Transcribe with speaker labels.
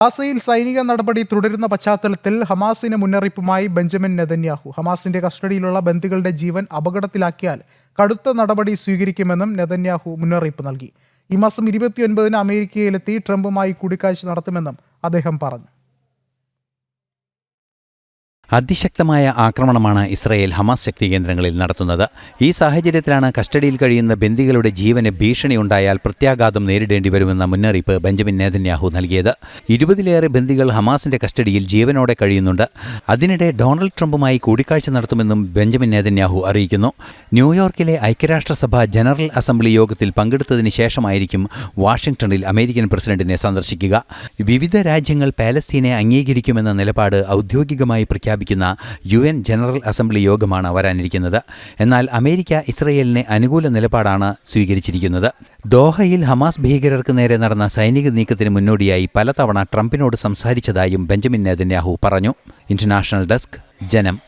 Speaker 1: ഗാസയിൽ സൈനിക നടപടി തുടരുന്ന പശ്ചാത്തലത്തിൽ ഹമാസിന് മുന്നറിയിപ്പുമായി ബെഞ്ചമിൻ നെതന്യാഹു. ഹമാസിന്റെ കസ്റ്റഡിയിലുള്ള ബന്ദികളുടെ ജീവൻ അപകടത്തിലാക്കിയാൽ കടുത്ത നടപടി സ്വീകരിക്കുമെന്നും നെതന്യാഹു മുന്നറിയിപ്പ് നൽകി. ഈ മാസം 29-ന് അമേരിക്കയിലെത്തി ട്രംപുമായി കൂടിക്കാഴ്ച നടത്തുമെന്നും അദ്ദേഹം പറഞ്ഞു.
Speaker 2: അതിശക്തമായ ആക്രമണമാണ് ഇസ്രായേൽ ഹമാസ് ശക്തി കേന്ദ്രങ്ങളിൽ നടത്തുന്നത്. ഈ സാഹചര്യത്തിലാണ് കസ്റ്റഡിയിൽ കഴിയുന്ന ബന്ദികളുടെ ജീവന് ഭീഷണിയുണ്ടായാൽ പ്രത്യാഘാതം നേരിടേണ്ടി വരുമെന്ന മുന്നറിയിപ്പ് ബെഞ്ചമിൻ നെതന്യാഹു നൽകിയത്. 20-ലേറെ ബന്ദികൾ ഹമാസിന്റെ കസ്റ്റഡിയിൽ ജീവനോടെ കഴിയുന്നുണ്ട്. അതിനിടെ ഡൊണാൾഡ് ട്രംപുമായി കൂടിക്കാഴ്ച നടത്തുമെന്നും ബെഞ്ചമിൻ നെതന്യാഹു അറിയിക്കുന്നു. ന്യൂയോർക്കിലെ ഐക്യരാഷ്ട്രസഭ ജനറൽ അസംബ്ലി യോഗത്തിൽ പങ്കെടുത്തതിന് ശേഷമായിരിക്കും വാഷിംഗ്ടണിൽ അമേരിക്കൻ പ്രസിഡന്റിനെ സന്ദർശിക്കുക. വിവിധ രാജ്യങ്ങൾ പാലസ്തീനെ അംഗീകരിക്കുമെന്ന നിലപാട് ഔദ്യോഗികമായി പ്രഖ്യാപിക്കുന്ന UN ജനറൽ അസംബ്ലി യോഗമാണ് വരാനിരിക്കുന്നത്. എന്നാൽ അമേരിക്ക ഇസ്രയേലിനെ അനുകൂല നിലപാടാണ് സ്വീകരിച്ചിരിക്കുന്നത്. ദോഹയിൽ ഹമാസ് ഭീകരർക്ക് നേരെ നടന്ന സൈനിക നീക്കത്തിന് മുന്നോടിയായി പലതവണ ട്രംപിനോട് സംസാരിച്ചതായും ബെഞ്ചമിൻ നെതന്യാഹു പറഞ്ഞു. ഇന്റർനാഷണൽ ഡെസ്ക്, ജനം.